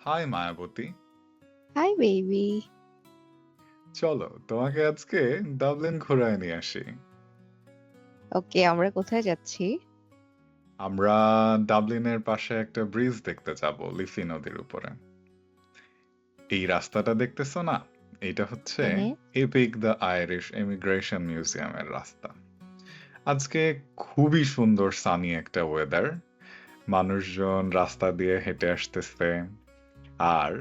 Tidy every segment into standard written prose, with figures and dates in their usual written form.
High Mayawati. Hi baby. চলো তোমাকে আজকে ডাবলিন ঘোরায় নিয়ে আসি। ওকে, আমরা কোথায় যাচ্ছি? আমরা ডাবলিনের পাশে একটা ব্রিজ দেখতে যাব লিফি নদীর উপরে। এই রাস্তাটা দেখতেছো না? এটা হচ্ছে হুম। এপিক দ্য আইরিশ ইমিগ্রেশন মিউজিয়ামের রাস্তা। আজকে খুবই সুন্দর সানি একটা ওয়েদার। মানুষজন রাস্তা দিয়ে হেঁটে আসতেছে, আর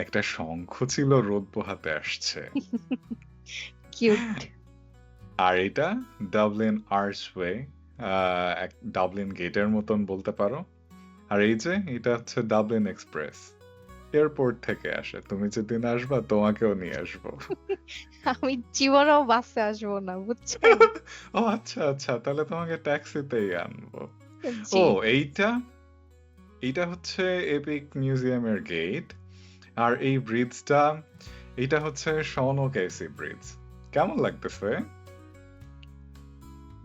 একটা শঙ্খ ছিল রোদ পোহাতে আসছে। কিউট। আর এটা ডাবলিন আর্চওয়ে, ডাবলিন গেটের মতন বলতে পারো। আর এই যে এটা হচ্ছে ডাবলিন এক্সপ্রেস, এয়ারপোর্ট থেকে আসে। তুমি যেদিন আসবা তোমাকেও নিয়ে আসবো। আমি জীবনেও বাসে আসবো না, বুঝছেন? ও আচ্ছা আচ্ছা, তাহলে তোমাকে ট্যাক্সিতেই আনবো। জি। ও, এইটা এইটা হচ্ছে এপিক মিউজিয়ামের গেট। আর এই ব্রিজটা, এটা হচ্ছে শনও কেসি ব্রিজ। কেমন লাগতেছে?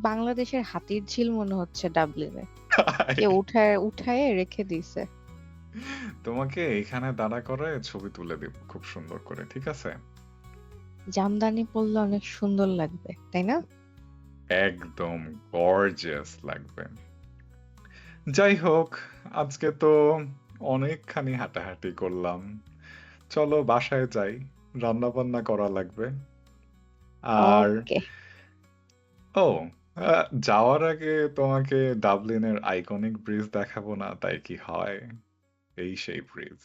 বাংলাদেশের হাতির ঝিল মনে হচ্ছে ডাবলিনে। কে উঠায় উঠায় রেখে দিছে। তোমাকে এখানে দাঁড়া করে ছবি তুলে দিব খুব সুন্দর করে, ঠিক আছে? জামদানি পরলে অনেক সুন্দর লাগবে, তাই না? একদম গর্জিয়াস লাগবে। যাই হোক, আজকে তো অনেকখানি হাঁটাহাঁটি করলাম। চলো বাসায় যাই, রান্না বান্না করা লাগবে। আর ওকে। ও, যাওয়ার আগে তোমাকে ডাবলিনের আইকনিক ব্রিজ দেখাবো না, তাই কি হয়? এই সেই ব্রিজ।